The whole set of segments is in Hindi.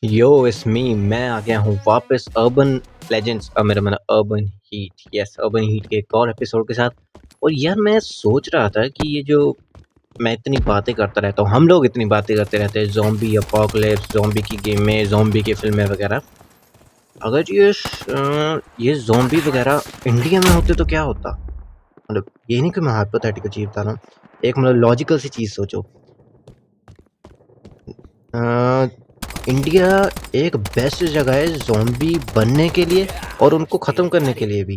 Yo it's me. मैं आ गया हूँ वापस अर्बन लेजेंड्स मेरा मतलब urban heat. Yes, urban heat के एक और एपिसोड के साथ। और यार मैं सोच रहा था कि ये जो मैं इतनी बातें करता रहता हूँ, हम लोग इतनी बातें करते रहते हैं ज़ॉम्बी अपोकलिप्स, ज़ॉम्बी की गेमें, ज़ॉम्बी की फिल्में वगैरह। अगर ये ज़ॉम्बी वगैरह इंडिया में होते तो क्या होता? मतलब ये नहीं कि मैं हाइपोथेटिकल चीज़ बता रहा हूँ, एक मतलब लॉजिकल सी चीज़ सोचो। अ, इंडिया एक बेस्ट जगह है ज़ॉम्बी बनने के लिए और उनको ख़त्म करने के लिए भी।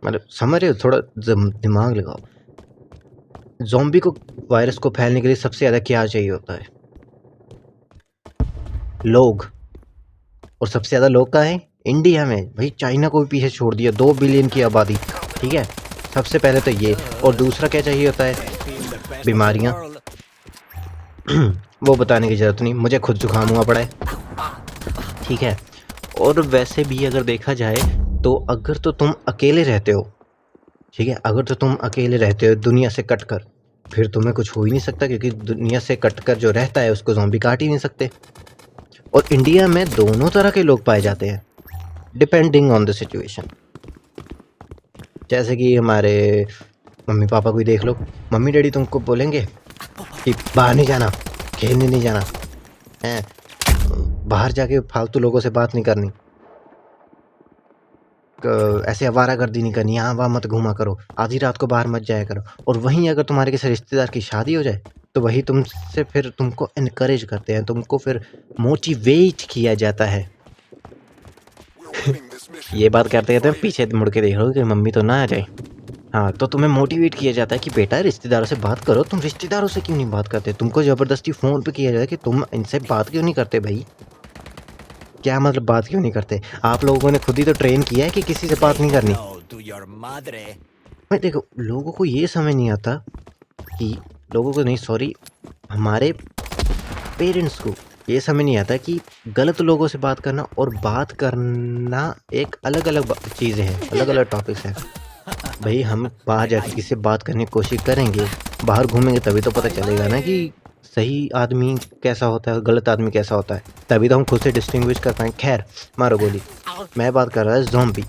मतलब समझ रहे हो, थोड़ा दिमाग लगाओ। ज़ॉम्बी को वायरस को फैलने के लिए सबसे ज़्यादा क्या चाहिए होता है? लोग। और सबसे ज़्यादा लोग कहाँ हैं? इंडिया में। भाई चाइना को भी पीछे छोड़ दिया, 2 बिलियन की आबादी। ठीक है, सबसे पहले तो ये। और दूसरा क्या चाहिए होता है? बीमारियाँ। वो बताने की ज़रूरत नहीं, मुझे खुद जुकाम हुआ पड़ा है। ठीक है। और वैसे भी अगर देखा जाए तो अगर तो तुम अकेले रहते हो, ठीक है, अगर तो तुम अकेले रहते हो दुनिया से कट कर, फिर तुम्हें कुछ हो ही नहीं सकता, क्योंकि दुनिया से कट कर जो रहता है उसको ज़ॉम्बी काट ही नहीं सकते। और इंडिया में दोनों तरह के लोग पाए जाते हैं, डिपेंडिंग ऑन द सिचुएशन। जैसे कि हमारे मम्मी पापा को ही देख लो। मम्मी डैडी तुमको बोलेंगे कि बाहर नहीं जाना, खेलने नहीं जाना है, बाहर जाके फालतू लोगों से बात नहीं करनी, ऐसे आवारागर्दी नहीं करनी, यहाँ वहाँ मत घूमा करो, आधी रात को बाहर मत जाया करो। और वहीं अगर तुम्हारे किसी रिश्तेदार की शादी हो जाए तो वही तुमसे फिर तुमको इनकरेज करते हैं, तुमको फिर मोटिवेट किया जाता है। ये बात करते कहते हैं पीछे मुड़ के देख लो कि मम्मी तो ना आ जाए। हाँ, तो तुम्हें मोटिवेट किया जाता है कि बेटा रिश्तेदारों से बात करो। तुम रिश्तेदारों से क्यों नहीं बात करते? तुमको ज़बरदस्ती फ़ोन पे किया जाए कि तुम इनसे बात क्यों नहीं करते भाई? क्या मतलब बात क्यों नहीं करते? आप लोगों ने खुद ही तो ट्रेन किया है कि किसी से बात नहीं करनी। भाई देखो, लोगों को ये समझ नहीं आता कि लोगों को नहीं, सॉरी, हमारे पेरेंट्स को ये समझ नहीं आता कि गलत लोगों से बात करना और बात करना एक अलग अलग चीज़ें हैं, अलग अलग टॉपिक्स हैं। भाई हम बाहर जाके किसी से बात करने की कोशिश करेंगे, बाहर घूमेंगे, तभी तो पता चलेगा ना कि सही आदमी कैसा होता है, गलत आदमी कैसा होता है। तभी तो हम खुद से डिस्टिंग्विश कर पाएँ। खैर, मारो गोली। मैं बात कर रहा था ज़ॉम्बी।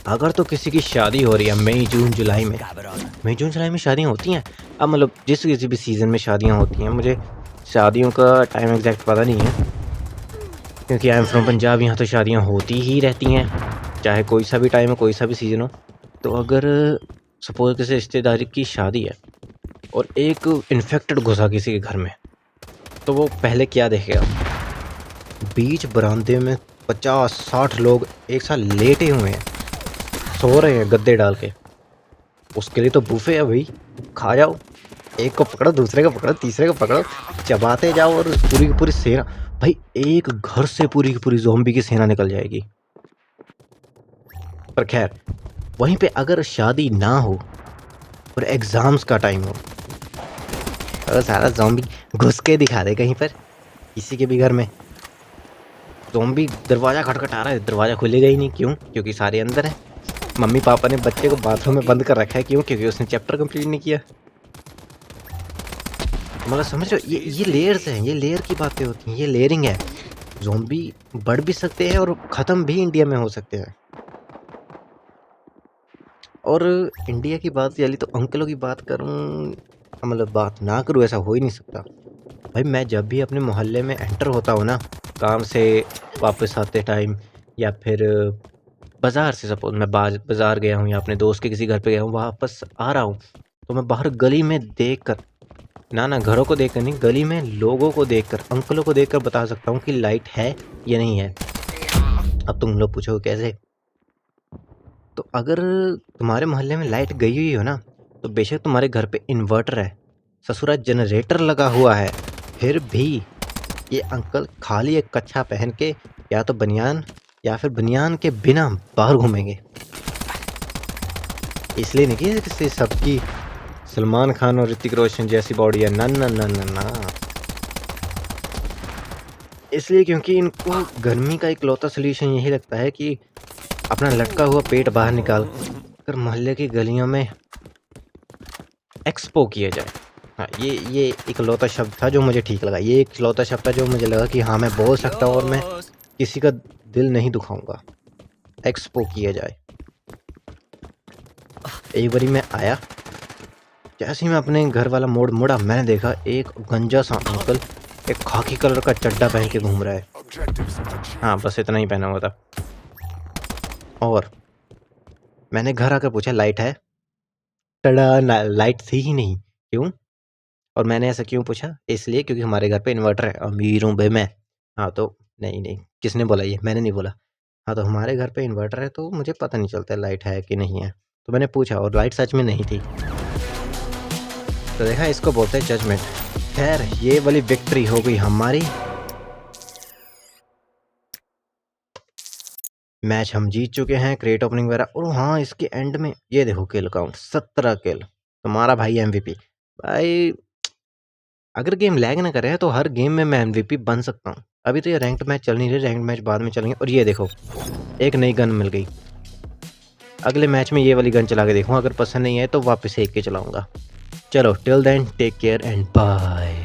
अगर तो किसी की शादी हो रही है मई जून जुलाई में, मई जून जुलाई में शादियाँ होती हैं। अब मतलब जिस किसी भी सीज़न में शादियाँ होती हैं, मुझे शादियों का टाइम एग्जैक्ट पता नहीं है, क्योंकि आई एम फ्रॉम पंजाब। यहाँ तो शादियाँ होती ही रहती हैं, चाहे कोई सा भी टाइम हो, कोई सा भी सीज़न हो। तो अगर सपोज किसी रिश्तेदारी की शादी है और एक इन्फेक्टेड घुसा किसी के घर में, तो वो पहले क्या देखेगा? बीच बरामदे में 50-60 लोग एक साथ लेटे हुए हैं, सो रहे हैं गद्दे डाल के। उसके लिए तो बुफे है भाई, खा जाओ। एक को पकड़ो, दूसरे को पकड़ो, तीसरे को पकड़ो, चबाते जाओ। और पूरी की पूरी सेना, भाई एक घर से पूरी की पूरी ज़ॉम्बी की सेना निकल जाएगी। पर खैर, वहीं पे अगर शादी ना हो और एग्ज़ाम्स का टाइम हो, तो सारा ज़ॉम्बी घुस के दिखा दे कहीं पर किसी के भी घर में। ज़ॉम्बी दरवाज़ा खटखटा रहा है, दरवाज़ा खुलेगा ही नहीं। क्यों? क्योंकि सारे अंदर हैं। मम्मी पापा ने बच्चे को बाथरूम में बंद कर रखा है। क्यों? क्योंकि उसने चैप्टर कंप्लीट नहीं किया। मतलब समझ रहे हो, ये लेयर्स हैं, ये लेयर की बातें होती हैं, ये लेयरिंग है। ज़ॉम्बी बढ़ भी सकते हैं और ख़त्म भी इंडिया में हो सकते हैं। और इंडिया की बात चली तो अंकलों की बात करूँ, मतलब बात ना करूँ, ऐसा हो ही नहीं सकता। भाई मैं जब भी अपने मोहल्ले में एंटर होता हूँ ना, काम से वापस आते टाइम, या फिर बाज़ार से, सपोज मैं बाज़ार गया हूँ या अपने दोस्त के किसी घर पे गया हूँ, वापस आ रहा हूँ, तो मैं बाहर गली में देख कर, ना घरों को देख कर नहीं, गली में लोगों को देख कर, अंकलों को देख कर बता सकता हूँ कि लाइट है या नहीं है। अब तुम लोग पूछो कैसे? तो अगर तुम्हारे मोहल्ले में लाइट गई हुई हो ना, तो बेशक तुम्हारे घर पे इन्वर्टर है, ससुरा जनरेटर लगा हुआ है, फिर भी ये अंकल खाली एक कच्छा पहन के, या तो बनियान या फिर बनियान के बिना बाहर घूमेंगे। इसलिए नहीं कि किसी सबकी सलमान खान और ऋतिक रोशन जैसी बॉडी है, ना ना ना ना ना। इसलिए क्योंकि इनको गर्मी का इकलौता सोल्यूशन यही लगता है कि अपना लटका हुआ पेट बाहर निकाल कर मोहल्ले की गलियों में एक्सपो किया जाए। हाँ, ये इकलौता शब्द था जो मुझे ठीक लगा। ये इकलौता शब्द था जो मुझे लगा कि हाँ मैं बोल सकता हूँ और मैं किसी का दिल नहीं दुखाऊंगा। एक्सपो किया जाए। एक बारी मैं आया, जैसे ही मैं अपने घर वाला मोड़ मुड़ा, मैंने देखा एक गंजा सा अंकल एक खाकी कलर का चड्डा पहन के घूम रहा है। हाँ, बस इतना ही पहना हुआ था। और मैंने घर आकर पूछा लाइट है? टड़ा, लाइट थी ही नहीं। क्यों? और मैंने ऐसा क्यों पूछा? इसलिए क्योंकि हमारे घर पे इन्वर्टर है, अमीर हूँ बे मैं। हाँ तो नहीं, किसने बोला ये? मैंने नहीं बोला। हाँ तो हमारे घर पे इन्वर्टर है तो मुझे पता नहीं चलता लाइट है कि नहीं है। तो मैंने पूछा और लाइट सच में नहीं थी। तो देखा, इसको बोलते हैं जजमेंट। खैर, ये वाली विक्ट्री हो गई हमारी। मैच हम जीत चुके हैं, क्रेट ओपनिंग वगैरह। और हाँ, इसके एंड में ये देखो किल काउंट 17 किल। तुम्हारा भाई एमवीपी। भाई अगर गेम लैग ना करे तो हर गेम में मैं एमवीपी बन सकता हूँ। अभी तो ये रैंक्ड मैच चल नहीं रहे, रैंक्ड मैच बाद में चलेंगे। और ये देखो, एक नई गन मिल गई। अगले मैच में ये वाली गन चला के देखूँ, अगर पसंद नहीं है तो वापस एक के चलाऊंगा। चलो, till then take care and bye.